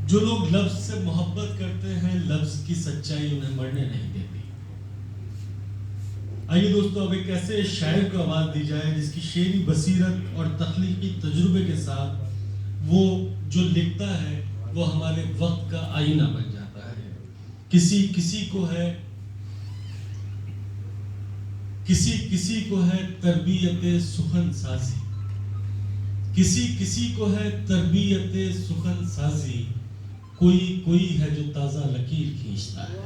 जो लोग लफ्ज से मोहब्बत करते हैं, लफ्ज की सच्चाई उन्हें मरने नहीं देती। आइए दोस्तों, अब एक ऐसे शायर को आवाज दी जाए जिसकी शेरी बसीरत और तख्लीकी तजुर्बे के साथ वो जो लिखता है वो हमारे वक्त का आईना बन जाता है। किसी किसी को है तरबियत सुखन साजी, किसी किसी को है तरबियत सुखन साजी, कोई है जो ताजा लकीर खींचता है।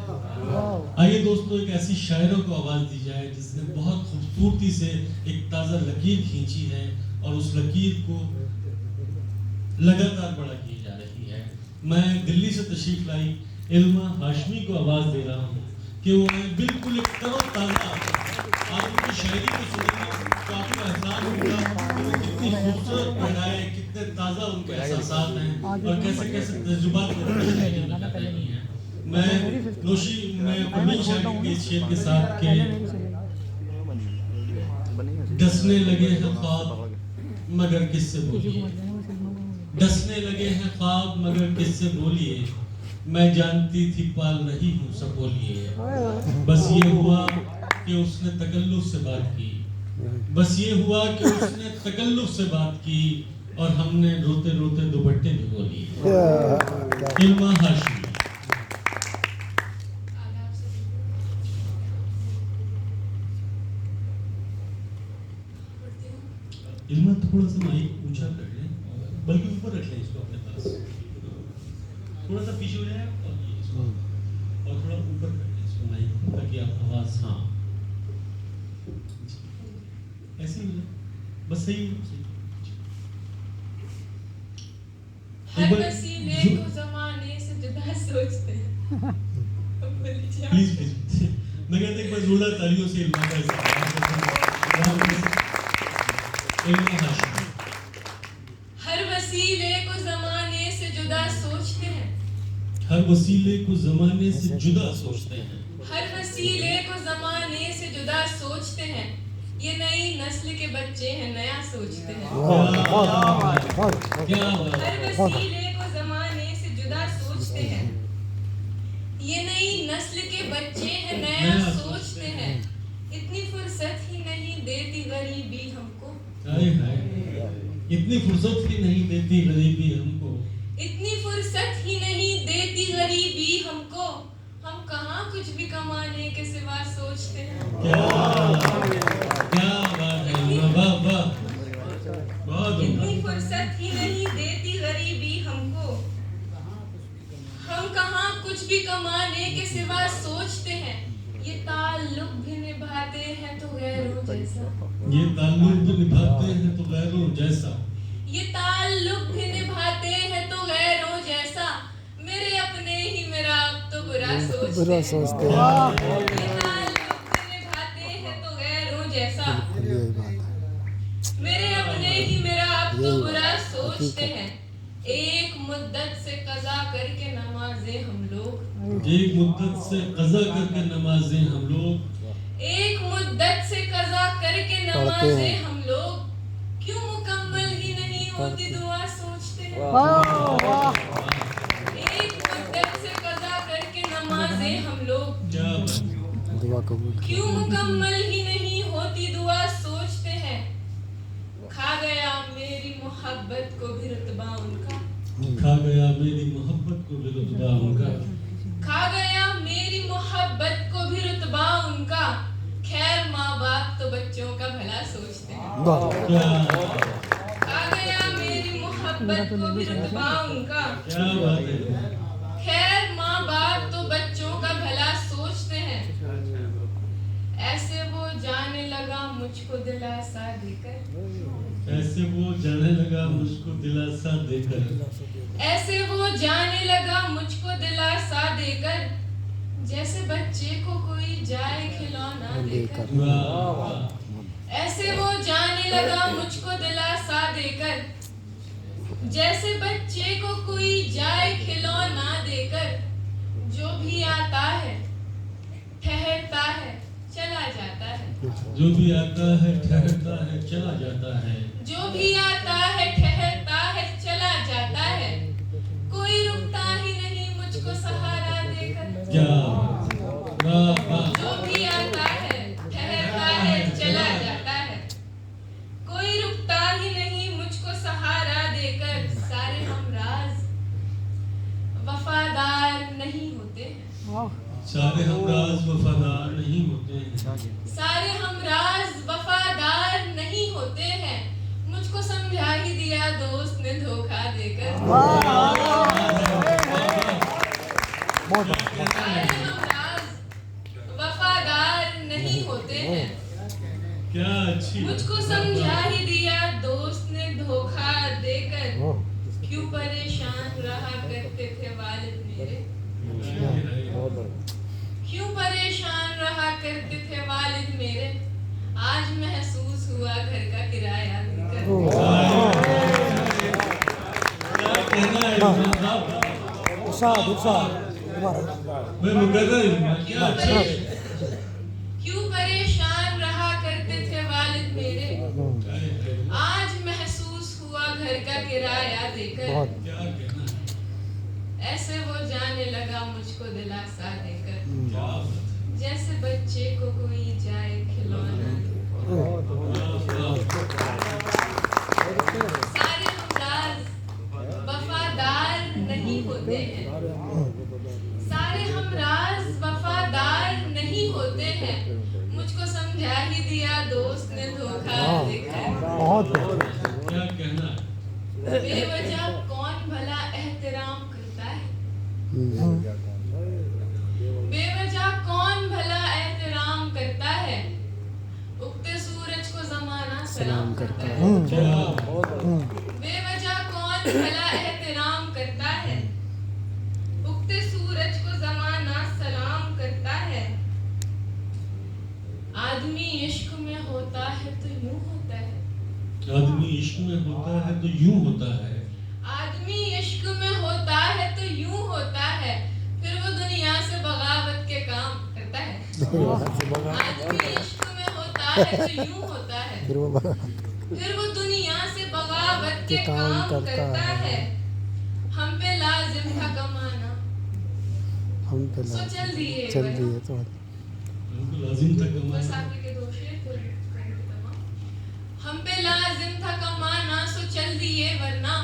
आइए दोस्तों, एक ऐसी शायरों को आवाज दी जाए जिसने बहुत खूबसूरती से एक ताजा लकीर खींची है और उस लकीर को लगातार बड़ा की जा रही है। मैं दिल्ली से तशरीफ लाई इल्मा हाशमी को आवाज दे रहा हूँ कि वो बिल्कुल एक तरोताजा, आप उनकी शायरी को सुनेंगे तो आपको एहसास होगा कि वो कितनी खूबसूरत पैदा है, कितने ताजा उनके एहसास हैं और कैसे कैसे तजुर्बात कर रही हैं। मैं अमीन शाह के शेर के साथ के डसने लगे हैं ख्वाब मगर किससे बोलिए, डसने लगे हैं ख्वाब मगर किससे बोलिए, मैं जानती थी पाल रही हूँ सब बोलिए। बस ये हुआ कि उसने तकल्लुफ से बात की, बस ये हुआ कि उसने तकल्लुफ से बात की और हमने रोते रोते दुपट्टे भिगो लिए। इल्मा हाशमी। इल्मा थोड़ा सा माइक ऊंचा कर लें, बल्कि ऊपर रख लें इसको अपने पास, थोड़ा सा पीछे हो जाए और थोड़ा ऊपर कर लें इसको माइक, ताकि आप आवाज, हाँ ऐसे ही बस सही। हर वसीले को ज़माने से जुदा सोचते हैं। प्लीज मैं कहता एक बार जोरदार तालियों से इल्मा का हर वसीले को ज़माने से जुदा सोचते हैं, हर वसीले को ज़माने से जुदा सोचते हैं, हर वसीले को ज़माने से जुदा सोचते हैं, ये नई नस्ल के बच्चे हैं नया सोचते हैं। हर वसीले को ज़माने से जुदा सोचते हैं, ये नई नस्ल के बच्चे हैं नया सोचते हैं, इतनी फुर्सत ही नहीं देती गरीबी हमको, इतनी फुर्सत ही नहीं देती गरीबी हमको, इतनी फुर्सत ही नहीं देती गरीबी हमको, हम कहाँ कुछ भी कमाने के सिवा सोचते हैं। क्या बात है, वाह वाह, बहुत इतनी फुर्सत ही नहीं देती गरीबी हमको, हम कहाँ कुछ भी कमाने के सिवा सोचते हैं, ये ताल्लुक भी निभाते हैं तो गैरों जैसा, ये ताल्लुक भी निभाते हैं तो गैरों जैसा, ये ताल्लुक भी निभाते हैं तो गैरों जैसा, मेरे अपने ही मेरा अब तो बुरा सोचते हैं। ये ताल्लुक भी निभाते हैं तो गैरों जैसा, मेरे अपने ही मेरा अब तो बुरा सोचते हैं। एक मुद्दत से कज़ा करके नमाजें हम लोग, एक मुद्दत से कज़ा करके नमाजें हम लोग, एक मुद्दत से कज़ा करके नमाजें हम लोग, क्यों मुकम्मल ही नहीं होती दुआ सोचते हैं। एक मुद्दत से कज़ा करके नमाजें हम लोग, क्यों मुकम्मल ही नहीं होती दुआ सोचते हैं। खा गया मेरी मोहब्बत को भी रुतबा उनका, खा गया मेरी मोहब्बत को भी रुतबा उनका, खा गया मेरी मोहब्बत को भी रुतबा उनका, खैर माँ बाप तो बच्चों का भला सोचते हैं। खा गया मेरी मोहब्बत को भी रुतबा उनका, क्या बात है, खैर माँ बाप तो बच्चों का भला सोचते हैं। ऐसे वो जाने लगा मुझको दिलासा देकर, ऐसे वो जाने लगा मुझको दिलासा देकर, ऐसे वो जाने लगा मुझको दिलासा देकर, जैसे बच्चे को कोई जाए खिलौना देकर। ऐसे वो जाने लगा मुझको दिलासा देकर, जैसे बच्चे को कोई जाए खिलौना देकर। जो भी आता है ठहरता है चला जाता है, जो भी आता है ठहरता है चला जाता है, जो भी आता है ठहरता है चला जाता है, कोई रुकता क्या वाह वाह जो भी आता है ठहरता है चला जाता है, कोई रुकता ही नहीं मुझको सहारा देकर। सारे हमराज वफादार नहीं होते हैं, सारे हमराज वफादार नहीं होते हैं, सारे हमराज वफादार नहीं होते हैं। मुझको समझा ही दिया दोस्त ने धोखा देकर। सारे हमराज वफादार नहीं होते हैं, क्या अच्छी मुझको समझा ही दिया दोस्त ने धोखा देकर। क्यों परेशान रहा करते थे वालिद मेरे, क्यों परेशान रहा करते थे वालिद मेरे। आज महसूस हुआ घर का किराया देकर। क्या कहना है इरफान साहब? मैं मुकर्रर हूँ, क्या अच्छा है। क्यों परेशान रहा करते थे वालिद मेरे, आज महसूस हुआ घर का किराया देकर। क्या कहना है? ऐसे वो जाने लगा मुझको दिलासा देकर, क्या बात है। जैसे बच्चे को कोई जाए खिलौना देकर। सारे हमराज वफादार नहीं होते हैं, सारे हमराज वफादार नहीं होते हैं। मुझको समझा ही दिया दोस्त ने धोखा देकर। क्या कहना है? बेवजह कौन भला एहतराम करता है, बेवजह कौन भला एहतराम करता है। उगते सूरज को जमाना सलाम करता है, बेवजह कौन भला एहतराम करता है। उगते सूरज को जमाना सलाम करता है। आदमी इश्क में होता है तो यूं होता है, आदमी इश्क में होता है तो यूं होता है, आदमी इश्क में होता है तो यूं होता है। फिर वो दुनिया से बगावत के काम करता है। आदमी इश्क में होता है तो यूं होता है, फिर वो दुनिया से बगावत के काम करता है। हम पे लाजिम था कमाना, सो चल दिए वरना। हमको लाजिम था बस कमाना। आपके के दो शेर थे, हम पे लाजिम था कमाना, सो चल दिए वरना।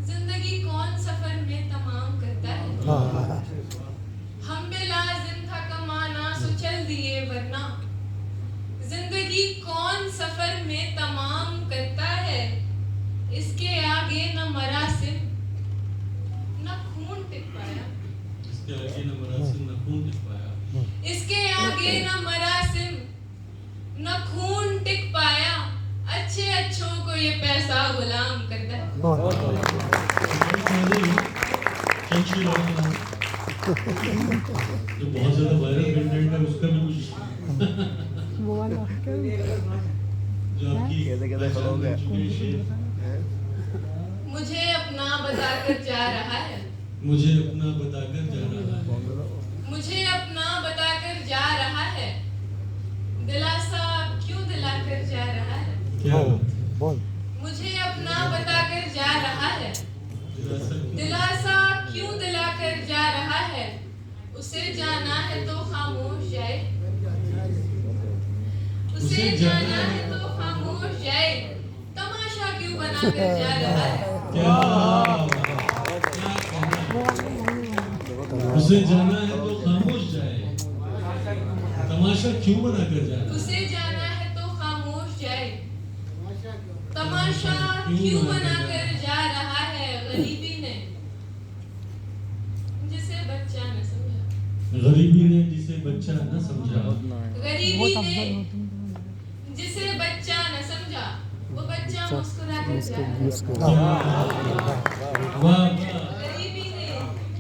जिंदगी कौन सफर में तमाम करता है। हम पे लाजिम था कमाना, सो चल दिए वरना। जिंदगी कौन सफर में तमाम करता है। इसके आगे न मरासिम न खून टिक पाया, इसके आगे न मरासिम न खून टिक पाया, इसके आगे न मरासिम न खून टिक पाया। अच्छे अच्छों को ये पैसा गुलाम करता है। जो बहुत ज्यादा वायरल कंटेंट है उसका भी कुछ जो आपकी पहचान बन चुकी है शेर। मुझे अपना बताकर जा रहा है, मुझे अपना बताकर जा रहा है, मुझे अपना बताकर जा रहा है। दिलासा क्यों दिलाकर जा रहा है, क्या मुझे अपना बताकर जा रहा है। दिलासा क्यों दिलाकर जा रहा है। उसे जाना है तो खामोश जाए, उसे जाना है तो खामोश जाए। तमाशा क्यों बनाकर जा रहा है। क्या उसे जाना है तो खामोश जाए, तमाशा क्यों बना कर जा रहा है। उसे जाना है तो खामोश जाए, तमाशा क्यों बनाकर जा रहा है। गरीबी ने जिसे बच्चा न समझा, गरीबी ने जिसे बच्चा न समझा, गरीबी ने जिसे बच्चा न समझा। वो बच्चा मुस्कुरा कर जा रहा है। वाह गरीबी ने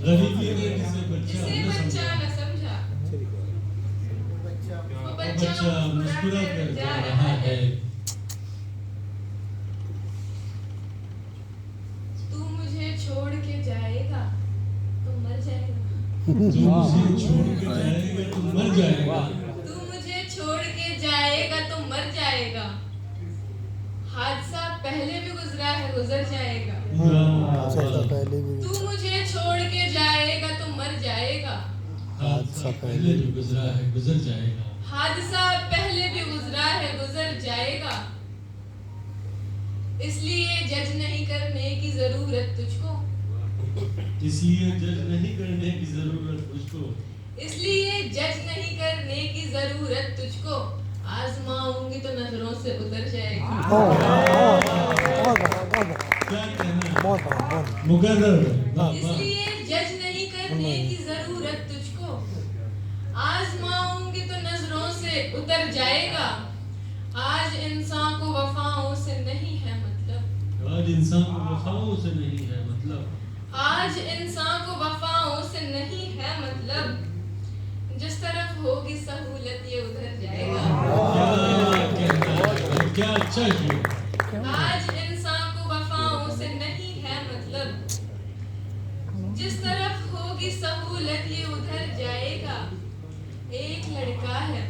गरीबी ने जिसे बच्चा जिसे न बच्चा समझा, न समझा। वो वो बच्चा मुस्कुरा कर जा रहा है। तू मुझे छोड़ के जाएगा तो मर जाएगा, जो मुझे छोड़ के जाएगा तो मर जाएगा, तू मुझे छोड़ के जाएगा तो मर जाएगा। हादसा पहले भी गुजरा है गुजर जाएगा। वाह, तू मुझे छोड़ के जाएगा तो मर जाएगा। हादसा पहले भी गुजरा है गुजर जाएगा। हादसा पहले भी गुजरा है गुजर जाएगा। इसलिए जज नहीं करने की जरूरत तुझको। इसलिए जज नहीं करने की जरूरत तुझको। इसलिए जज नहीं करने की जरूरत तुझको। आजमाऊंगी तो नजरों से उतर जाएगी। क्या कहना मुकर्रर। इसलिए जज नहीं करने की जरूरत तुझको। आजमाऊंगी तो नजरों से उतर जाएगा। आज इंसान को वफाओं से नहीं है मतलब। आज इंसान को वफाओं से नहीं है मतलब। आज इंसान को वफाओं से नहीं है मतलब। जिस तरफ होगी सहूलत ये उधर जाएगा। क्या अच्छा शेर। आज इंसान को वफाओं से नहीं है मतलब। जिस तरफ होगी सहूलत ये उधर जाएगा। एक लड़का है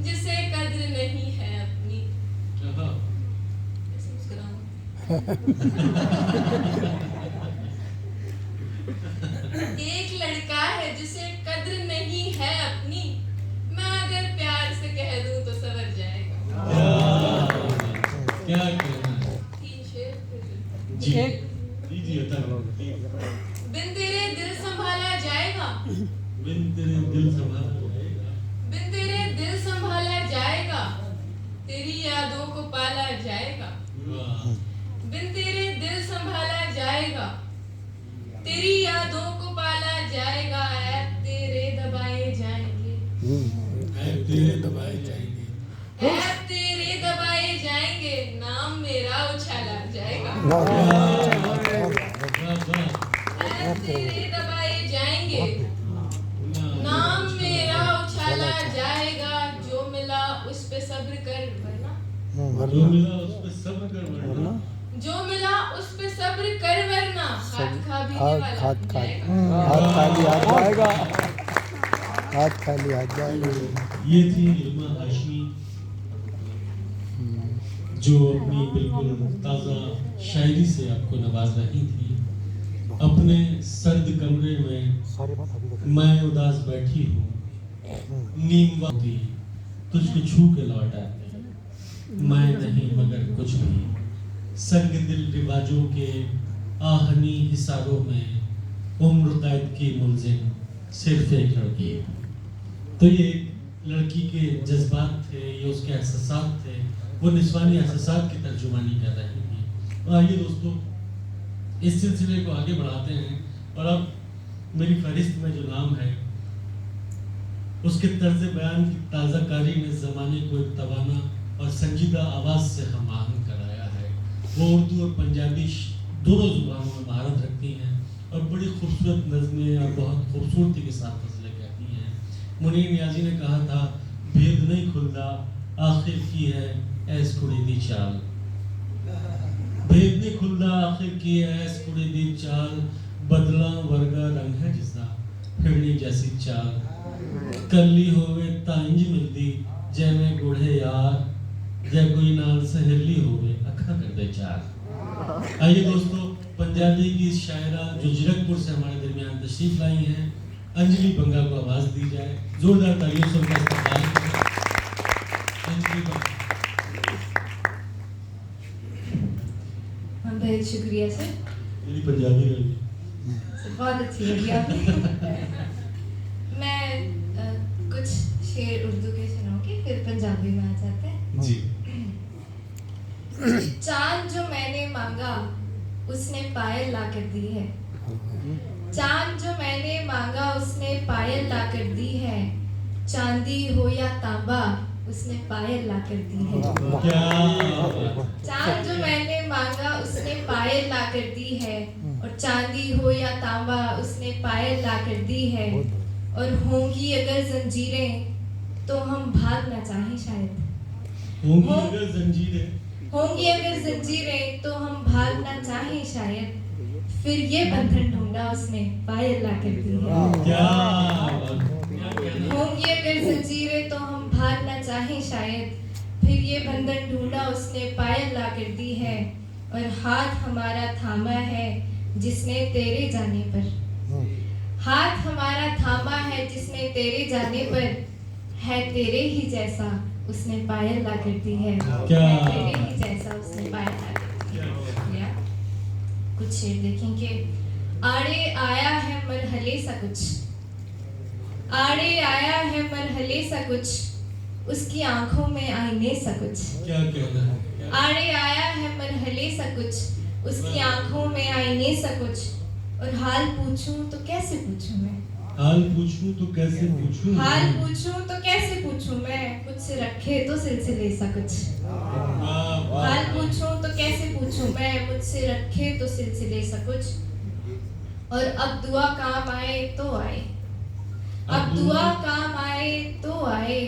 जिसे कद्र नहीं है अपनी। ऐसे मुस्कुराऊं। एक लड़का है जिसे कद्र नहीं है अपनी। मैं अगर प्यार से कह दूं तो सवर जाएगा। क्या कहना। 3 शेर जी जी बिन तेरे दिल संभाला जाएगा। बिन तेरे दिल संभाला जाएगा। बिन तेरे दिल संभाला जाएगा। तेरी यादों को पाला जाएगा। बिन तेरे दिल संभाला जाएगा। तेरी यादों को पाला जाएगा। ऐब तेरे दबाए जाएंगे। ऐब तेरे दबाए जाएंगे। ऐब तेरे दबाए जाएंगे। नाम मेरा उछाला जाएगा। ऐब तेरे दबाए जाएंगे। नाम मेरा उछाला जाएगा। जो मिला उस पे सब्र कर वरना। जो मिला उस पे सब्र कर वरना। जो मिला उस पे सब्र कर वरना। हाथ खा भी हाथ खाली हाथ जाएगा। हाथ खाली हाथ जाएगा। ये थी इल्मा हाशमी जो अपनी बिल्कुल ताज़ा शायरी से आपको नवाज रही थी। अपने सर्द कमरे में मैं उदास बैठी हूँ। नींद होती तुझको छू के लौट आते। मैं नहीं मगर कुछ भी संग दिल रिवाजों के आहनी हिसारों में उम्र कैद की मुलजिम सिर्फ एक लड़की। तो ये लड़की के जज्बात थे, ये उसके एहसासात थे। वो निस्वानी एहसासात की तर्जुमानी कर रही थी। और आइए दोस्तों इस सिलसिले को आगे बढ़ाते हैं। और अब मेरी फहरिस्त में जो नाम है उसके तर्ज बयान की ताज़ाकारी ने ज़माने को एक तवाना और संजीदा आवाज़ से हम आहंग कराया है। वो उर्दू और पंजाबी दोनों जुबानों में महारत रखती हैं और बड़ी खूबसूरत नज़में और बहुत खूबसूरती के साथ फजले कहती हैं। मुनीर नियाज़ी ने कहा था भेद नहीं खुलता आखिर की है ऐस कुड़ी दी चाल। भेद नहीं खुलता आखिर की है ऐस कुड़ी दी चाल। बदला वर्गा रंग है जिसका फिरनी जैसी चाल। कली होवे तांज मिलदी जैमें गुड़े यार। जै कोई नाल सहेली होवे अखा कर दे चार। आइए दोस्तों पंजाबी की शायरा जो जीरकपुर से हमारे दरमियान तशरीफ लाई हैं अंजलि बंगा को आवाज दी जाए। जोरदार तालियों से उनका इस्तकबाल करें। अंजलि बंगा। बहुत शुक्रिया सर। मेरी पंजाबी लगी बहुत अच्छी लगी आपने। मैं कुछ शेर उर्दू के सुनाऊंगी फिर पंजाबी में आ जाते हैं जी। चांद जो मैंने मांगा उसने पायल ला कर दी है। चांद जो मैंने मांगा उसने पायल ला कर दी है। चांदी हो या तांबा उसने पायल ला कर दी है। चांद जो मैंने मांगा उसने पायल ला कर दी है। और चांदी हो या तांबा उसने पायल ला कर दी है। और होंगी अगर जंजीरें तो हम भाग ना चाहें शायद। होंगी अगर जंजीरें होंगी अगर जंजीरें तो हम भाग ना चाहें शायद। फिर ये बंधन ढूंढा उसने पायल ला कर दी है। होंगी अगर जंजीरें तो हम भाग ना चाहें शायद। फिर ये बंधन ढूंढा उसने पायल ला कर दी है। और हाथ हमारा थामा है जिसने तेरे जाने पर। हाथ हमारा थामा है जिसने तेरे जाने पर, है तेरे ही जैसा उसने पायल ला कर दी है, क्या? है तेरे ही जैसा उसने पायल ला कर दी है। या कुछ शेर देखेंगे। आड़े आया है मरहले सा कुछ, आड़े आया है मरहले सा कुछ, उसकी आंखों में आईने सा कुछ। क्या कहना है? क्या? आड़े आया है मरहले सा कुछ, उसकी आंखों में आईने सा कुछ, और हाल पूछूं तो कैसे पूछूं मैं, हाल पूछूं तो कैसे पूछूं? हाल पूछूं तो कैसे पूछूं मैं, मुझसे रखे तो सिलसिले सा कुछ। वाह, वाह। हाल पूछूं तो कैसे पूछूं मैं, मुझसे रखे तो सिलसिले सा कुछ, और अब दुआ काम आए तो आए, अब दुआ काम आए तो आए,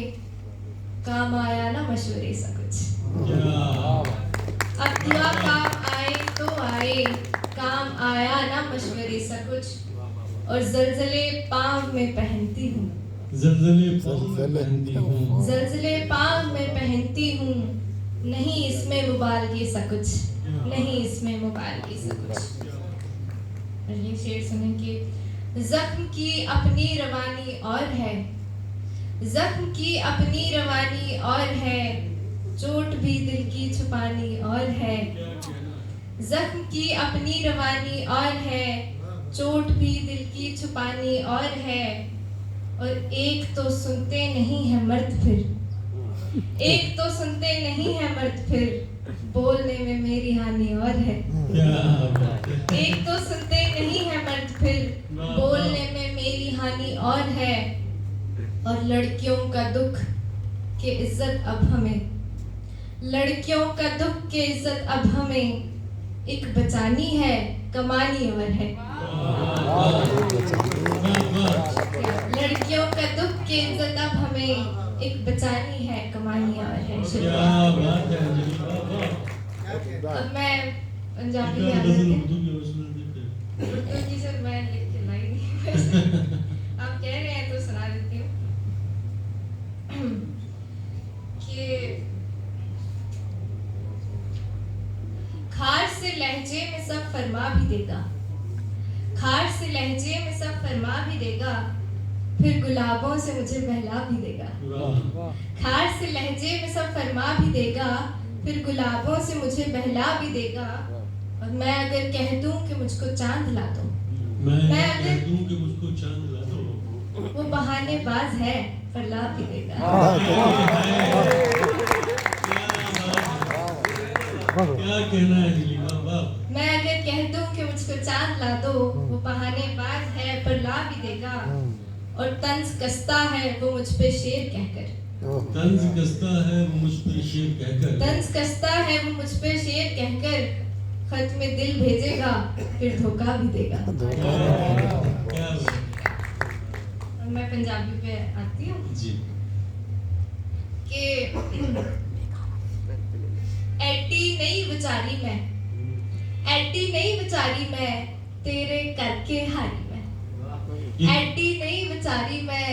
काम आया ना मशवरे सा कुछ। क्या? अब दुआ काम आए तो आए, काम आया ना मशवरे सा कुछ, और जलजले पाँव में पहनती हूँ, ज़लज़ले पाँव में पहनती हूँ। जलजले पाँव में पहनती हूँ, नहीं इसमें मुबालगे सा कुछ, नहीं इसमें मुबालगे सा कुछ। और ये शेर सुनेंगे। जख्म की अपनी रवानी और है, जख्म की अपनी रवानी और है, चोट भी दिल की छुपानी और है, जख्म की अपनी रवानी और है, चोट भी दिल की छुपानी और है, और एक तो सुनते नहीं है मर्द फिर, एक तो सुनते नहीं है मर्द फिर, बोलने में मेरी हानि और है। क्या बात है? एक तो सुनते नहीं है मर्द फिर, बोलने में मेरी हानि और है, और लड़कियों का दुख के इज्जत अब हमें, लड़कियों का दुख के इज्जत अब हमें, एक बचानी है कमानी और है। वाह, वाह। लड़कियों का दुख के इज्जत अब हमें, एक बचानी है कमानी और है। क्या बात है अंजलि, वाह, वाह। अब मैं पंजाबी में इतना आ गजल जाती उर्दू की उसमें देखे। हूँ। उर्दू की सर मैं लिख के लाई नहीं वैसे। आप कह रहे हैं तो सुना देती हूँ कि खार से लहजे में सब फरमा भी देगा, खार से लहजे में सब फरमा भी देगा, फिर गुलाबों से मुझे बहला भी देगा। वाह, खार से लहजे में सब फरमा भी देगा, फिर गुलाबों से मुझे बहला भी देगा, और मैं अगर कह दूं कि मुझको चांद ला दो, मैं अगर- कह दूं कि मुझको चांद ला दो। वो बहानेबाज है पर ला भी देगा। क्या कहना है अंजलि, वाह, वाह। मैं अगर कह दूं कि मुझको चांद ला दो, वो बहानेबाज है पर ला भी देगा, और तंज कसता है वो मुझ पे शेर कहकर, तंज कसता है वो मुझ पे शेर कहकर, तंज कसता है वो मुझ पे शेर कहकर, खत में दिल भेजेगा फिर धोखा भी देगा। क्या बात। और मैं पंजाबी पे आती हूँ जी। कि एटी नहीं बेचारी मैं, एटी नहीं बेचारी मैं, तेरे करके हारी मैं, एटी नहीं बेचारी मैं,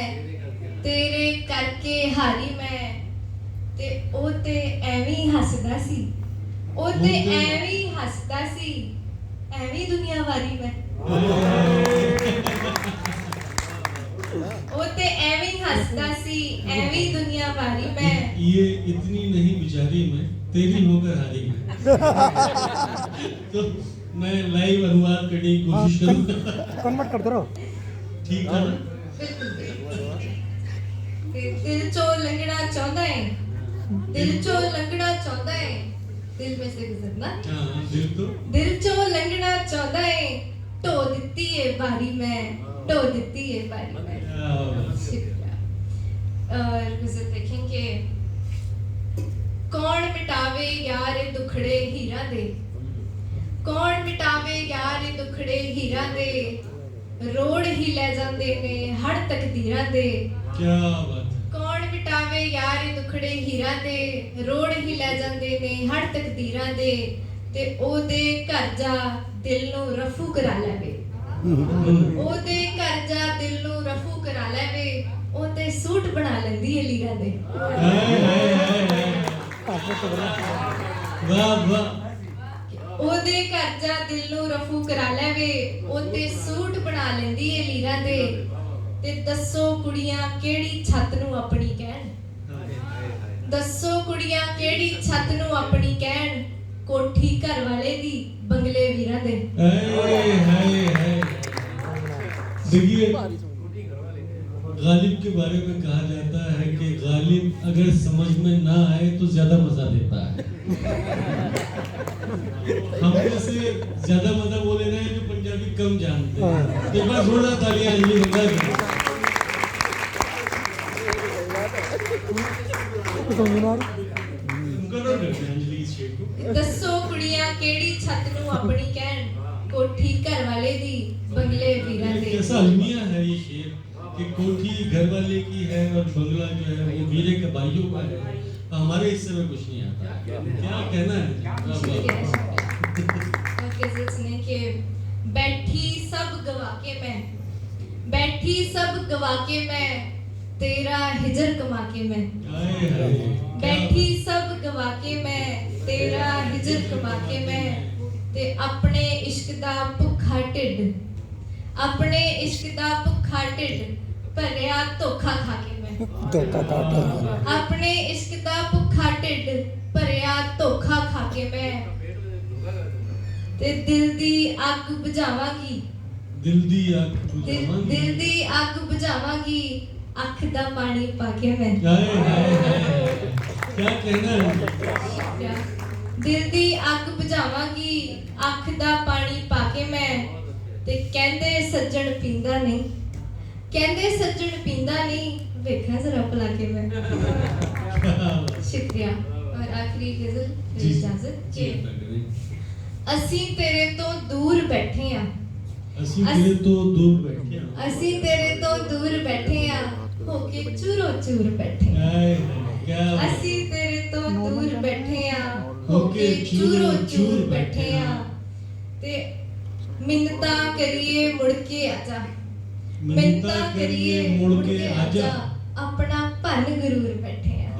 तेरे करके हारी मैं, ते ओ ते एਵੇਂ हसदा सी, ओ ते एਵੇਂ हसदा सी, एਵੇਂ दुनिया वारी मैं, ओ ते एਵੇਂ हसदा सी, एਵੇਂ दुनिया वारी मैं, ये इतनी नहीं बिचारी मैं, तेरी होकर हारी मैं। तो मैं लाइव अनुवाद करने की कोशिश करूंगा। कन्वर्ट करते रहो। ठीक है ना? दिल चो लंघना चाहता है, दिल चो लंघना चाहता है, दिल में से गुजरना, हाँ, दिल चो लंघना चाहता है, ढो दिती है बारी में, ढो दिती है बारी में। शुक्रिया। और गुजर देखेंगे। कौन मिटावे यार दुखड़े हीरा दे, कौन मिटावे यार दुखड़े हीरा दे, रोड़ ही ले जांदे ने हर तकदीरां दे, क्या बात है। कौन मिटावे यार दुखड़े हीरा दे, रोड़ ही ले जांदे ने हर तकदीरां दे, ते ओदे घर जा दिल नू रफू करा लेवे, ओदे घर जा दिल नू रफू करा लेवे, ओ ते सूट बना लेंदी है लीरा दे। वाह, वाह। ਉਹਦੇ ਘਰ ਜਾ ਦਿਲ ਨੂੰ ਰਫੂ ਕਰਾ ਲੈਵੇ, ਉਹ ਤੇ ਸੂਟ ਬਣਾ ਲੈਂਦੀ ਏ ਲੀਰਾਂ ਦੇ। ਤੇ ਦੱਸੋ ਕੁੜੀਆਂ ਕਿਹੜੀ ਛੱਤ ਨੂੰ ਆਪਣੀ ਕਹਿਣ, ਦੱਸੋ ਕੁੜੀਆਂ ਕਿਹੜੀ ਛੱਤ ਨੂੰ ਆਪਣੀ ਕਹਿਣ, ਕੋਠੀ ਘਰ वाले दी बंगले वीरा दे। देखिए, गालिब के बारे में कहा जाता है कि गालिब अगर समझ में ना आए तो ज्यादा मजा देता है। हम से ज्यादा मजा वो ले रहे हैं जो पंजाबी कम जानते हैं। एक बार जोरदार तालियां अंजलि मंगा की। दसो कुड़ियां केड़ी छत नू अपनी कहन, कोठी घर वाले दी बंगले वीरा दे। कैसा अलमिया है ये शेर कि कोठी घर वाले की है और बंगला जो है वो वीरे के भाइयों का है। हमारे हिस्से में कुछ नहीं आता। क्या कहना है? कि बैठी सब गवा के मैं, बैठी सब गवा के मैं, तेरा हिजर कमा के मैं। बैठी सब गवा के मैं, तेरा हिजर कमा के मैं। ते अपने इश्क दा भुखा ढिड, अपने इश्क दा भुखा ढिड भरिया धोखा खा के मैं। अपने इश्क दा भुखा ढिड भरिया धोखा खा के मैं। ते दिल दी अग बुझावांगी, दिल दी अग बुझावांगी, दिल दी अग बुझावांगी, अख दा पानी पाके मैं। क्या कहना है? दिल दी अग बुझावांगी, अख दा पानी पाके मैं। ते कहंदे सज्जन पींदा नहीं, कहंदे सज्जन पींदा नहीं, वेखा जरा भला के मैं। शुक्रिया। और आखिरी गजल इजाजत के असी तेरे तो दूर बैठे हैं, असी तेरे तो दूर बैठे हैं, असी तेरे तो दूर बैठे हैं, होके चूरो चूर बैठे हैं। असी तेरे तो दूर बैठे हैं, होके चूरो चूर बैठे हैं। ते मिन्नता करिए मुड़ के आजा, मिन्नता करिए मुड़ के आजा, अपना भन गुरूर बैठे हैं।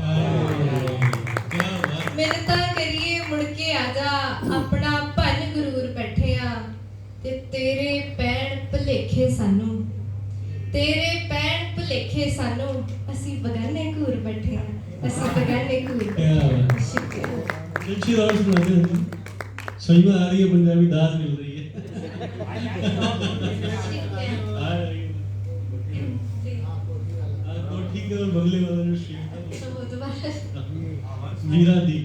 मिन्नता करिए मुड़ के आजा, अपना भन गुरूर बैठे हैं। ते तेरे पैण भलेखे सानू, तेरे पैण भलेखे सानू, असी बगाने घूर बैठे हैं, असी बगाने घूर। शुक्रिया। अच्छी आवाज सुनाते हैं, सही में आ रही है, पंजाबी दाद मिल रही है। आ रही है। कोठी के और बंगले वाला जो शेर था, वो दोबारा वीरा दी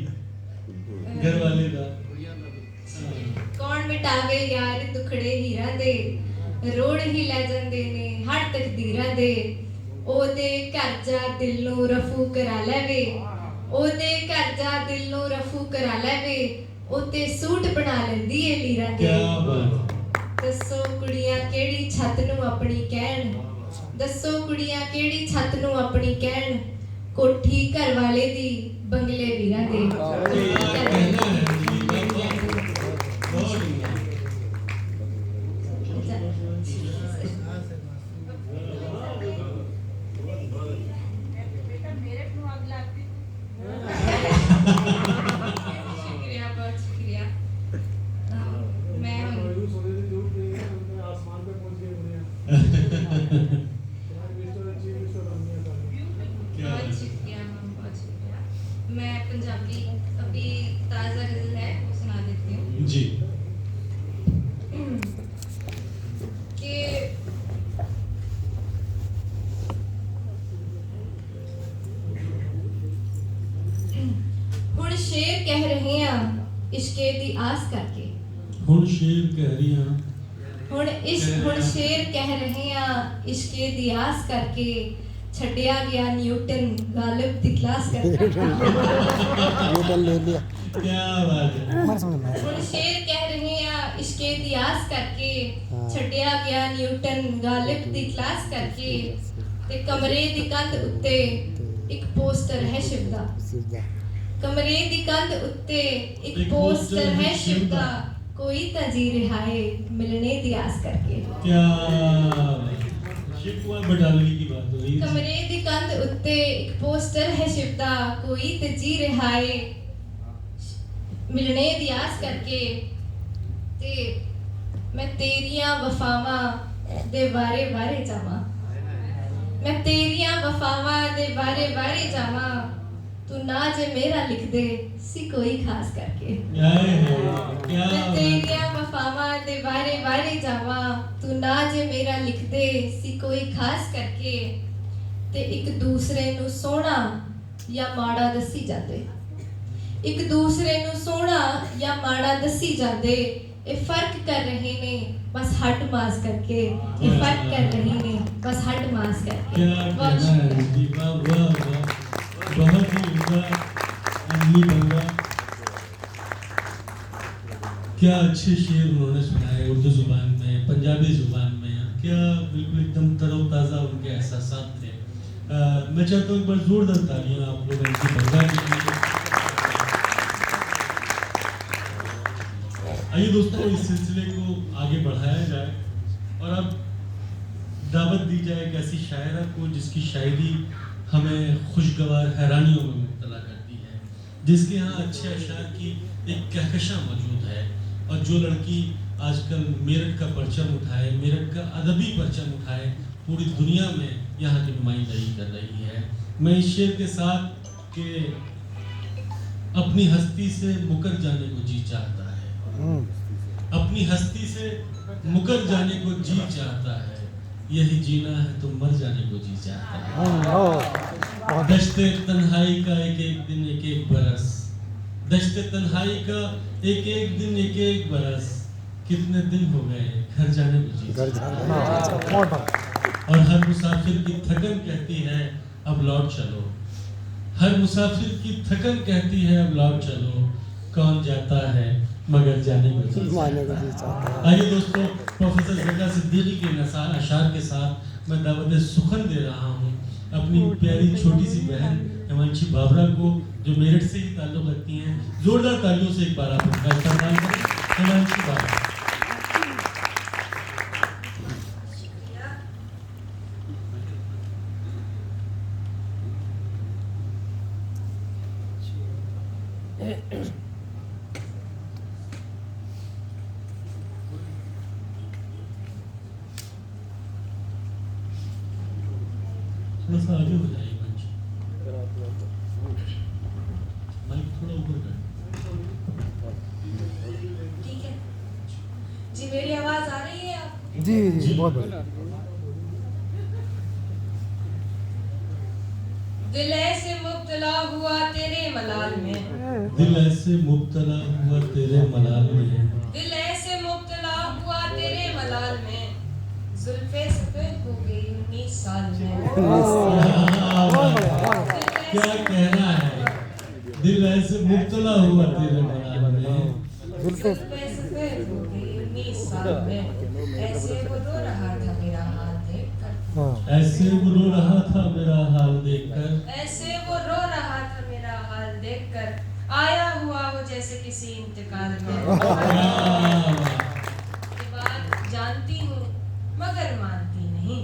घर वाले दा। कौन मिटावे यार दुखड़े हीरा दे, रोड़ ही लै जांदे ने हर तकदीरा दे। ओदे घर जा दिल नू रफू करा लेवे, ओदे घर जा दिल नू रफू करा लेवे, ओते सूट बना लैंदी ए लीरा दे। क्या बात। दसो कुड़ियां केड़ी छत नू अपनी कहन, दसो कुड़ियां केड़ी छत नू अपनी कहन, कोठी घर वाले दी बंगले वीरा दे। शुक्रिया, बहुत शुक्रिया। मैं बहुत शुक्रिया, बहुत शुक्रिया। मैं पंजाबी अभी ताज़ा गजल है वो सुना देती हूँ जी। कि हुण शेर कह रहे हैं इश्के दी आस करके, हुण शेर कह रही हैं, हुण शेर कह रहे हैं इश्के दी आस करके, छड्डिया गया न्यूटन गालिब दी क्लास करके। न्यूटन ले लिया। क्या बात है। हुण शेर कह रहे हैं इश्के दी आस करके, छड्डिया गया न्यूटन गालिब दी क्लास करके। ते कमरे दी कंध उत्ते एक पोस्टर है शिव दा, कमरे दी कंध उत्ते एक पोस्टर है शिव दा, कोई तजी रिहाए मिलने दी आस करके। क्या शिव कुमार बटालवी की बात हो रही है। कमरे दी कंध उत्ते एक पोस्टर है शिव दा, कोई तजी रिहाए मिलने दी आस करके। ते मैं तेरियां वफावां दे वारे वारे जावां, मैं तेरियां वफावां दे वारे वारे जावां, तू ना जे मेरा लिख दे सी कोई खास करके। क्या मैं तेरियां वफावां दे वारे वारे जावां, तू ना जे मेरा लिख दे सी कोई खास करके, ते एक दूसरे नू सोहना या माड़ा दसी जाते, एक दूसरे नू सोहना या माड़ा दसी जाते, ये फर्क कर रहे ने बस हट मास करके, ये फर्क कर रहे ने बस हट मास करके। क्या कहना है जी, वाह वाह वाह, बहुत ही उम्दा अंजलि बंगा, क्या अच्छे शेर उन्होंने सुनाए उर्दू जुबान में, पंजाबी जुबान में, क्या बिल्कुल एकदम तरोताज़ा उनके एहसासात थे। मैं चाहता हूँ एक बार जोरदार तालियां आप लोग अंजलि बंगा के लिए। आइए दोस्तों, इस सिलसिले को आगे बढ़ाया जाए और अब दावत दी जाए एक ऐसी शायरा को जिसकी शायरी हमें खुशगवार हैरानियों में मुब्तला करती है, जिसके यहाँ अच्छे अशार की एक कहकशा मौजूद है, और जो लड़की आजकल मेरठ का परचम उठाए, मेरठ का अदबी परचम उठाए, पूरी दुनिया में यहाँ की नुमाइंदगी कर रही है। मैं इस शेर के साथ कि अपनी हस्ती से मुकर जाने को जी चाहता है, अपनी हस्ती से मुकर जाने को जी चाहता है, यही जीना है तो मर जाने को जी चाहता है। दश्ते तन्हाई का एक एक दिन एक एक बरस, दश्ते तन्हाई का एक एक दिन एक एक बरस, कितने दिन हो गए घर जाने को जी चाहता है। और हर मुसाफिर की थकन कहती है अब लौट चलो, हर मुसाफिर की थकन कहती है अब लौट चलो, कौन जाता है मगर जाने को जी चाहता है। आइए दोस्तों, प्रोफेसर ज़का सिद्दीकी के अशार के साथ मैं दावत सुखन दे रहा हूँ अपनी प्यारी छोटी सी बहन हिमांशी बाबरा को, जो मेरठ से ही ताल्लुक़ रखती हैं। जोरदार तालियों से एक बार आप उनका इस्तेमाल करें। हिमांशी बाबरा। थोड़ा सा आगे हो जाइए मंच, माइक थोड़ा ऊपर कर। ठीक है जी, मेरी आवाज आ रही है आपको? जी जी बहुत बढ़िया। दिल ऐसे मुब्तला हुआ तेरे मलाल में, दिल ऐसे मुब्तला हुआ तेरे मलाल में, दिल ऐसे मुब्तला हुआ तेरे मलाल में, जुल्फे सफेद हो गई 19 साल में। क्या कहना है, दिल ऐसे मुब्तला हुआ तेरे मलाल में, जुल्फे सफेद हो गई 19 साल में, ऐसे वो रो रहा था मेरा हाल देखकर, ऐसे वो रो रहा था मेरा हाल देखकर, ऐसे वो रो रहा था मेरा हाल देखकर, आया हुआ वो जैसे किसी इंतकाल में। ये बात जानती हूँ मगर मानती नहीं,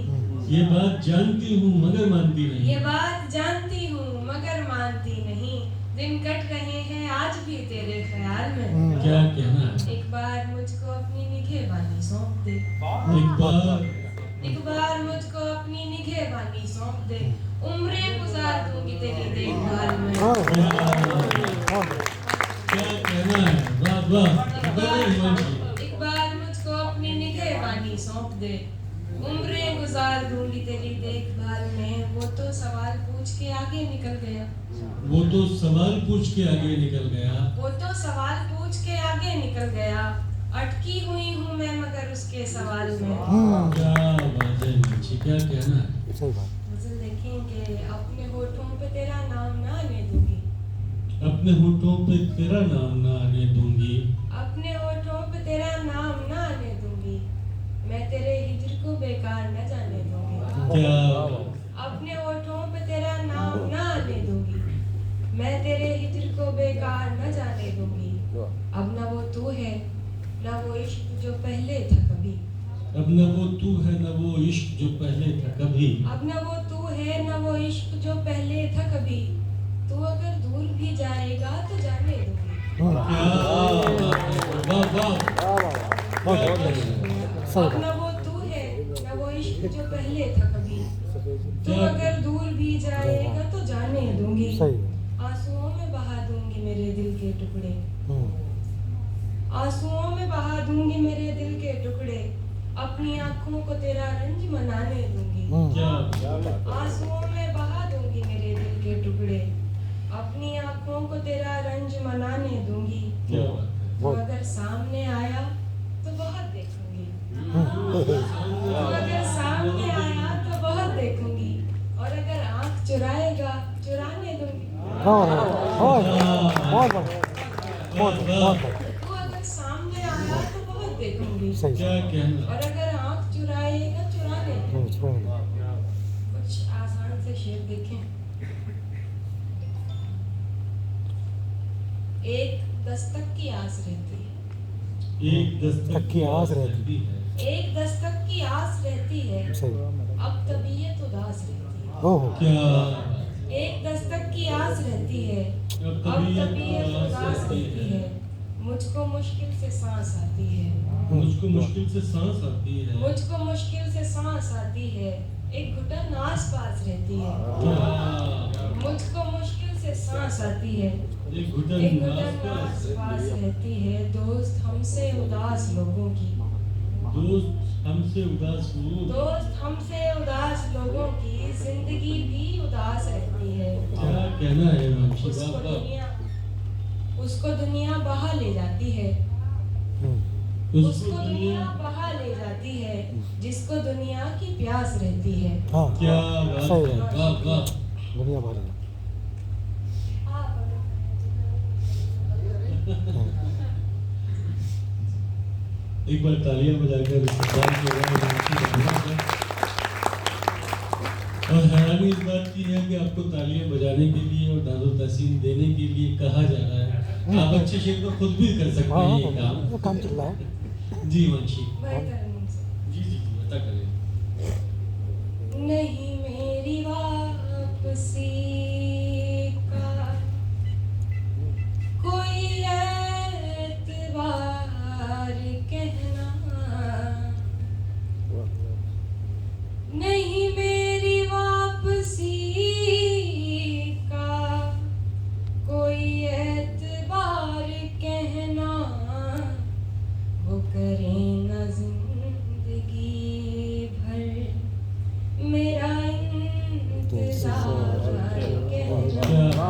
ये बात जानती हूँ मगर मानती नहीं, ये बात जानती हूँ मगर मानती नहीं, दिन कट रहे हैं आज भी तेरे ख्याल में। क्या कहना है, एक बार मुझको अपनी निगहबानी सौंप दे, एक बार मुझको अपनी निगहबानी सौंप दे, उम्रें गुजार दूंगी तेरी देखभाल में। क्या कहना है, वाह वाह। एक बार मुझको अपनी निगहबानी सौंप दे, उम्रें गुजार दूंगी तेरी देखभाल में। वो तो सवाल पूछ के आगे निकल गया, वो तो सवाल पूछ के आगे निकल गया, वो तो सवाल पूछ के आगे निकल गया, अटकी हुई हूँ मैं मगर उसके सवाल में। क्या बात है मीठी, क्या कहना है, सही बात। गज़ल देखेंगे अपने होठों पे तेरा नाम ना आने दूंगी, अपने होठों पे तेरा नाम ना आने दूंगी, अपने होठों पे तेरा नाम ना आने दूंगी, मैं तेरे हिज्र को बेकार न जाने दूंगी। क्या अपने होठों पे तेरा नाम ना आने दूंगी, मैं तेरे हिज्र को बेकार न जाने दूंगी। अब न वो तू है न वो इश्क जो पहले था कभी, अब न वो तू है न वो इश्क जो पहले था कभी, अब न वो तू है न वो इश्क जो पहले था कभी, तू अगर दूर भी जाएगा तो जाने दूंगी, वाह वाह बहुत क्या बढ़िया। कहना। सही अब बात। न वो तू है न वो इश्क जो पहले था कभी। तू अगर दूर भी जाएगा तो जाने दूंगी। सही। आंसुओं में बहा दूंगी मेरे दिल के टुकड़े। हम्म। आंसुओं में बहा दूंगी मेरे दिल के टुकड़े। अपनी आंखों को तेरा रंज मनाने दूंगी। क्या आंसुओं में बहा दूंगी मेरे दिल के टुकड़े। अपनी आंखों को तेरा रंज मनाने दूंगी। क्या तो अगर सामने आया तो बहुत देखूंगी। तो अगर सामने आया तो बहुत देखूंगी। और अगर आंख चुराएगा चुराने दूंगी। बहुत बहुत बढ़िया। बहुत बढ़िया। तो अगर सामने आया तो बहुत देखूंगी। सही। क्या कहना। और अगर आंख चुराएगा चुराने दूंगी। छोड़। कुछ आसान से शेर देखें। एक दस्तक की आस रहती है। एक दस्तक की आस रहती है। एक दस्तक की आस रहती है। सही। अब तबीयत उदास रहती है। ओहो। क्या एक दस्तक की आस रहती है। अब अब तबीयत तबीयत उदास उदास रहती रहती है। है। मुझको मुश्किल से सांस आती है। मुझको मुश्किल से सांस आती है। मुझको मुश्किल से सांस आती है। एक घुटन आस पास रहती है। क्या मुझको मुश्किल से सांस आती है। एक एक घुटन घुटन आस पास रहती है। दोस्त हमसे उदास लोगों की। दोस्त हमसे उदास लोग। दोस्त हमसे उदास लोगों की जिंदगी भी उदास रहती है। क्या कहना है वंशी। उसको वाह वाह। दुनिया उसको दुनिया बहा ले जाती है। उसको दुनिया बहा ले जाती है। जिसको दुनिया की प्यास रहती है। हाँ। क्या बात सही है। है। वाह वाह। दुनिया भर में। एक बार तालियां बजाकर इस्तेमाल किया। और हैरानी इस बात की है कि आपको तालियां बजाने के लिए और दादो तहसीन देने के लिए कहा जा रहा है। आप अच्छे शेर को खुद भी कर सकते हैं ये काम। वो काम चल रहा है। जी वंशी। जी जी बता करें। नहीं मेरी वापसी का कोई एतबार कहना। नहीं मेरी वापसी का कोई एतबार कहना। वो करे न जिंदगी भर मेरा इंतजार कहना। मेरा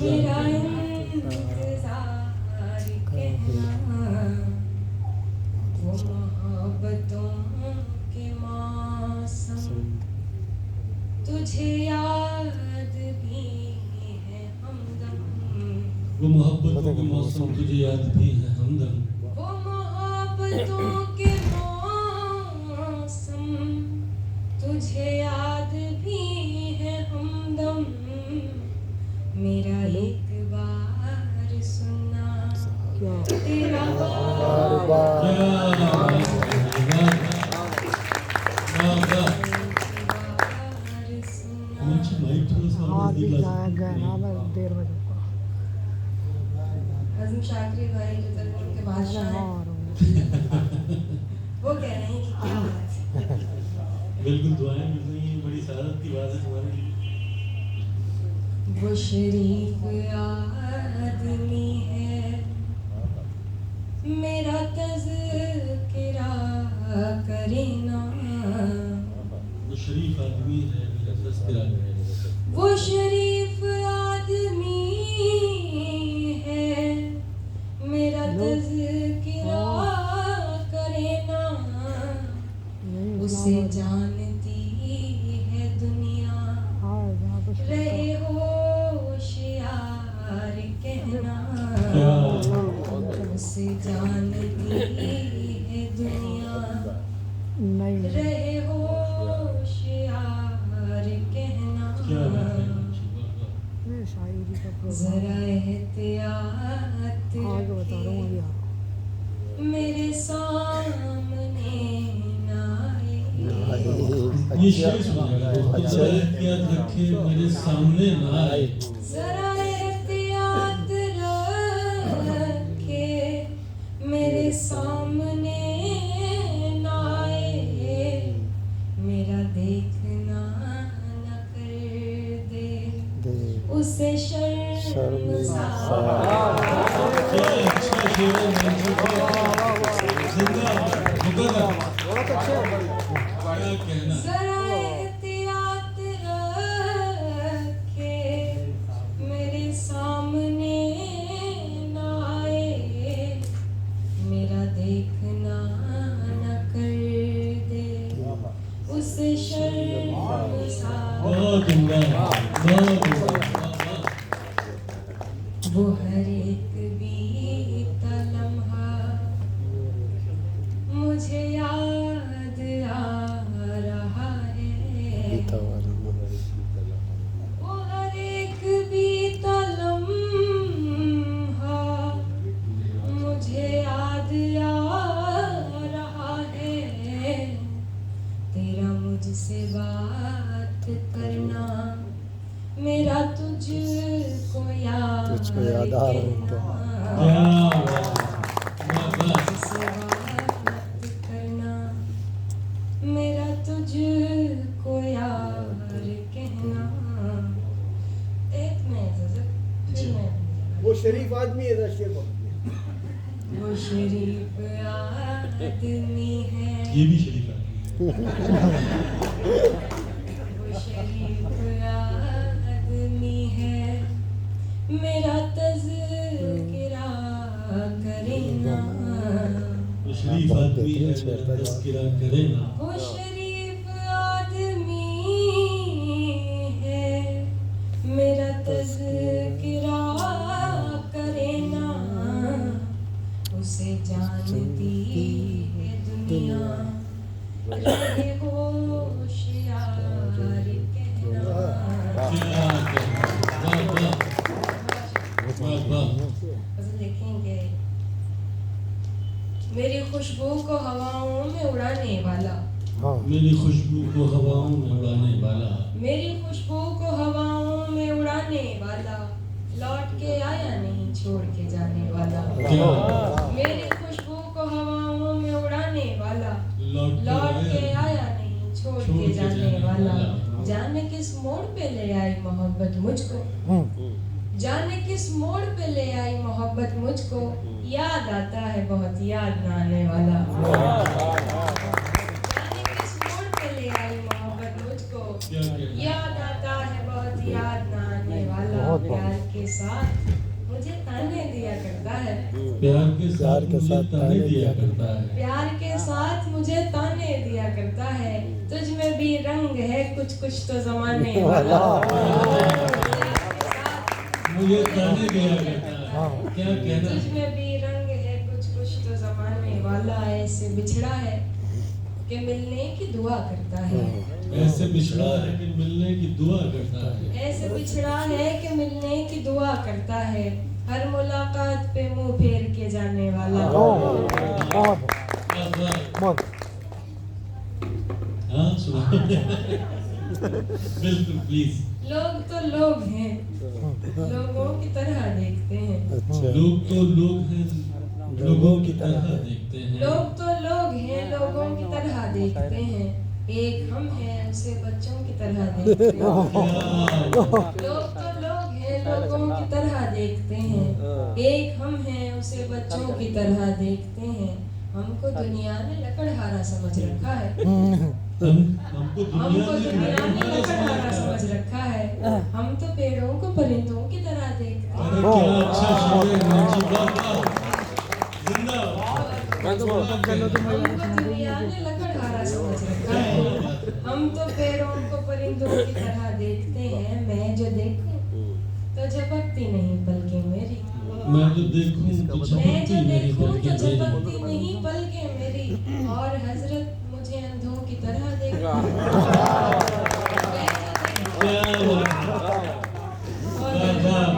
मेरा इंतजार। इंतजार कहना। वो मोहब्बतों के मौसम तुझे याद भी है हमदम। वो मोहब्बतों के मौसम तुझे याद भी है हमदम। वो मोहब्बतों के मौसम तुझे याद भी है हमदम। मेरा एक बार सुना तेरा बार क्या वाह वाह। सुना। मुझे माइक थोड़ा सा और नजदीक ला सकते हैं? देर में आज़म शाकरी भाई जो तकनीक के बादशाह हैं, वो कह रहे हैं कि क्या बात है। बिल्कुल दुआएं मिल रही हैं। बड़ी सादत की बात है तुम्हारे लिए। वो शरीफ आदमी है मेरा तज़किरा करे ना। वो शरीफ आदमी है मेरा तज़किरा करे। वो शरीफ आदमी है मेरा तज़किरा करे ना। उसे जानती है दुनिया रहे होशियार कहना। उसे जानती है दुनिया रहे होशियार कहना। क्या बात है वंशी। वाह वाह। जरा एहतियात मेरे सामने ना आए। ये शेर सुनेगा दोस्तों, जरा एहतियात रखे मेरे सामने ना आए। जरा एहतियात रखे मेरे सामने ना आए, मेरा देखना न कर दे उसे शर्मसार। क्या अच्छा शेर है, जिंदाबाद, मुकद्दर। क्या कहना। जरा एहतियात रखे मेरे सामने ना आए, मेरा देखना न कर दे उसे शर्मसार। बहुत उम्दा, बहुत उम्दा। वो हर एक बीता लम्हा मुझे याद आ रहा है, वो हर एक बीता लम्हा मुझे याद आ रहा है, तेरा मुझसे बात करना मेरा तुझको याद आ रहा है। क्या बात। मुझसे बात करना मेरा तुझको यार कहना। एक मिनट फिर मैं वो शरीफ आदमी है दर्शक को। वो शरीफ आदमी है, ये भी शरीफ है। वो शरीफ आदमी है, मेरा तज़किरा करे ना। वो शरीफ आदमी है, मेरा तज़किरा करे ना। वो शरीफ आदमी है, मेरा तज़किरा करे ना। उसे जानती है दुनिया, रहे होशियार कहना। क्या कहना। वाह वाह वाह वाह। बस देखेंगे मेरी खुशबू को हवाओं में उड़ाने वाला, मेरी खुशबू को हवाओं में उड़ाने वाला, मेरी खुशबू को हवाओं में उड़ाने वाला, लौट के आया नहीं छोड़ के जाने वाला। क्या मेरी खुशबू को हवाओं में उड़ाने वाला, लौट लौट के आया नहीं छोड़ के जाने वाला। जाने किस मोड़ पे ले आई मोहब्बत मुझको, जाने किस मोड़ पे ले आई मोहब्बत मुझको, याद आता है बहुत याद ना आने वाला। जाने किस मोड़ पे ले आई मोहब्बत मुझको, क्या कहना। याद आता है बहुत याद ना आने वाला। प्यार के साथ मुझे ताने दिया करता है, प्यार के साथ मुझे ताने दिया करता है। प्यार के साथ मुझे ताने दिया करता है। तुझ में भी रंग है कुछ कुछ तो जमाने वाला। मुझे ताने दिया करता है। क्या कहना। तुझ में भी रंग है कुछ कुछ तो जमाने वाला। ऐसे बिछड़ा है कि मिलने की दुआ करता है, ऐसे बिछड़ा है कि मिलने की दुआ करता है। ऐसे बिछड़ा है कि मिलने की दुआ करता है। हर मुलाकात पे मुंह फेर के जाने वाला। वाह वाह। हाँ सुना। बिल्कुल प्लीज। लोग तो लोग हैं, लोगों की तरह देखते हैं। लोग तो लोग हैं, लोगों की तरह देखते हैं। लोग तो लोग हैं, लोगों की तरह देखते हैं। एक हम हैं उसे बच्चों की तरह देखते हैं। लोग तो लोग हैं, लोगों की तरह देखते हैं। एक हम हैं उसे बच्चों की तरह देखते हैं। हमको दुनिया ने लकड़हारा समझ रखा है, हमको हमको दुनिया ने दुनिया लकड़हारा समझ रखा है। हम तो पेड़ों को परिंदों की तरह देखते हैं। अरे क्या अच्छा शेर है मुंशी बाबा। जिंदाबाद। हमको दुनिया ने लकड़हारा समझ रखा है। हम तो पेड़ों को परिंदों की तरह देखते हैं। मैं जो देखूं तो झपकती नहीं बल्कि मेरी, मैं जो देखूं तो मैं झपकती जो नहीं देखूं बल्कि तो मेरी। झपकती नहीं बल्कि मेरी। और हजरत मुझे अंधों की तरह देखती है। क्या बात है। वाह।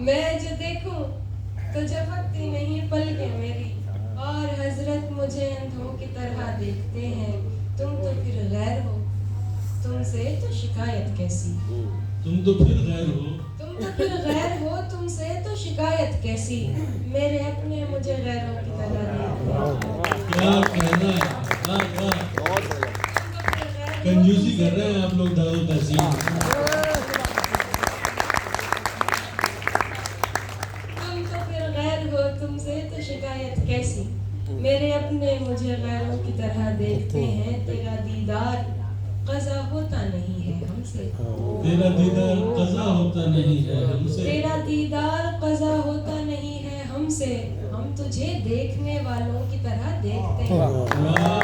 मैं जो देखूं तो झपकती नहीं बल्कि मेरी। और हजरत मुझे अंधों की तरह देखते हैं। तुम तो फिर गैर हो, तुमसे तो शिकायत कैसी। तुम तो फिर गैर हो, तुम तो फिर गैर हो, तुमसे तो शिकायत कैसी। मेरे अपने मुझे गैरों की तरह देखते हैं। क्या कहना है, वाह वाह, कंजूसी कर रहे हैं आप लोग दारू तहसील। तुम तो फिर गैर हो, तुमसे तो शिकायत कैसी। मेरे अपने मुझे गैरों की तरह देखते हैं। तेरा दीदार क़ज़ा होता नहीं है हमसे। तेरा दीदार क़ज़ा होता नहीं है हमसे। तेरा दीदार क़ज़ा होता नहीं है हमसे। हम तुझे देखने वालों की तरह देखते हैं। वाह वाह,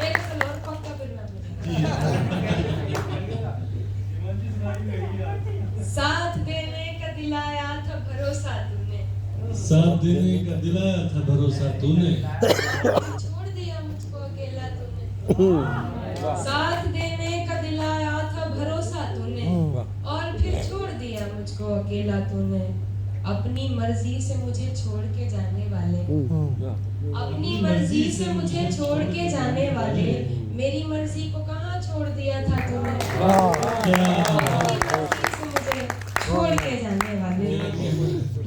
एक साल और पक्का फिरना पड़ेगा। साथ देने का दिलाया था भरोसा तूने। साथ देने का दिलाया था भरोसा तूने। छोड़ दिया मुझको अकेला तूने। साथ देने का दिलाया था भरोसा तूने, और फिर छोड़ दिया मुझको अकेला तूने। अपनी मर्जी से मुझे छोड़ के जाने वाले, अपनी मर्जी से मुझे छोड़ के जाने वाले, मेरी मर्जी को कहाँ छोड़ दिया था तूने। अपनी मर्जी से मुझे छोड़ के जाने वाले,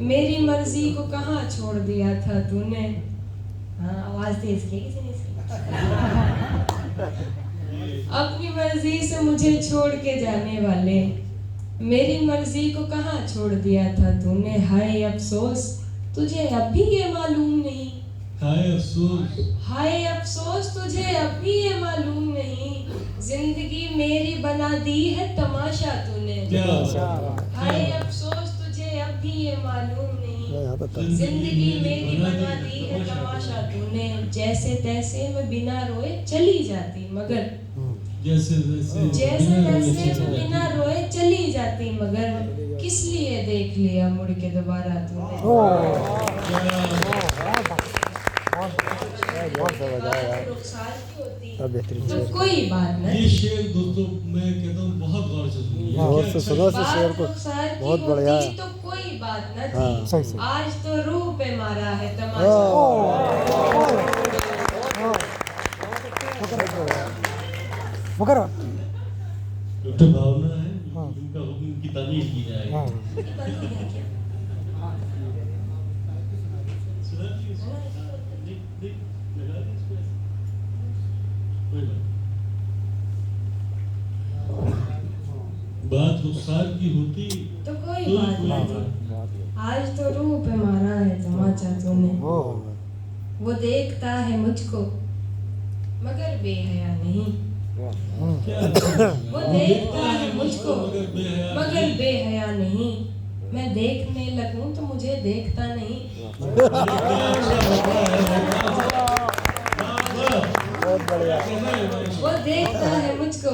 मेरी मर्जी को कहाँ छोड़ दिया था तूने। हाँ, आवाज तेज की किसी ने अपनी मर्जी से मुझे छोड़ के जाने वाले, मेरी मर्जी को कहाँ छोड़ दिया था तूने। हाय अफसोस तुझे अब भी ये मालूम नहीं। हाय अफसोस, हाय अफसोस तुझे अब भी ये मालूम नहीं। जिंदगी मेरी बना दी है तमाशा तूने। क्या हाय अफसोस तुझे अब भी ये मालूम नहीं। जिंदगी मेरी बना दी है तमाशा तूने। जैसे तैसे मैं बिना रोए चली जाती, मगर जैसे तैसे मैं बिना रोए चली जाती, मगर किस लिए देख लिया मुड़ के दोबारा तूने। रुखसार की होती तो कोई बात ये नहीं। शेर दोस्तों मैं कहता हूँ बहुत गौर से सुनिए। गौर क्या से अच्छा सुनो। है। इस शेर को रुखसार की बहुत बढ़िया होती है। तो कोई बात न हाँ, थी। सही, सही। आज तो रूह पे मारा है तमाचा। मगर तो भावना है, हाँ। इनका हुक्म की तामीर की जाएगी। हाँ, सुना जी इसको? देख, लगा दे इसको ऐसे। कोई बात रुखसार की होती तो कोई तो बात कोई न बात थी। नहीं। आज तो रूह पे मारा है तमाचा तूने। वो देखता है मुझको मगर बेहया नहीं। क्या वो देखता है मुझको मगर बेहया मगर नहीं। बेहया नहीं। मैं देखने लगूं तो मुझे देखता नहीं। क्या अच्छा होता है। बहुत बढ़िया। वो देखता है मुझको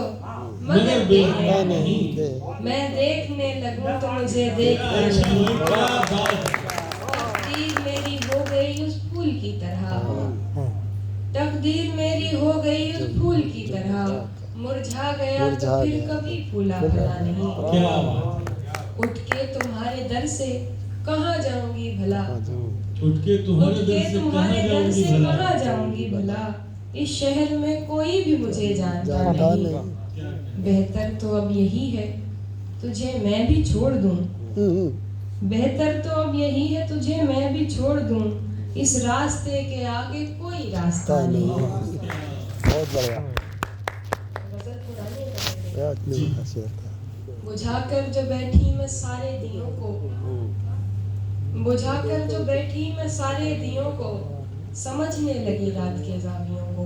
मगर मगर बेहया बेहया नहीं। नहीं। मैं देखने लगूं तो मुझे देखता अच्छा नहीं। क्या बात है। तकदीर मेरी हो गई उस फूल की तरह। हाँ, तकदीर मेरी हो गई उस फूल की तरह। मुरझा गया तो मुरझा फिर गया। कभी फूला भला नहीं। क्या बात। उठ के तुम्हारे दर से कहाँ जाऊंगी भला। उठ के तुम्हारे उठ दर के से तुम्हारे कहाँ दर जाऊंगी से भला। कहाँ जाऊंगी भला। इस शहर में कोई भी मुझे जानता जानता नहीं। नहीं। बेहतर तो अब यही है तुझे मैं भी छोड़ दूं। बेहतर तो अब यही है तुझे मैं भी छोड़ दूं। इस रास्ते के आगे कोई रास्ता नहीं। बहुत बढ़िया। गजल पुरानी है। बहुत बढ़िया शेर था। बुझाकर जो बैठी मैं सारे दियों को, बुझाकर जो बैठी मैं सारे दियों को, समझने लगी रात के जावियों को।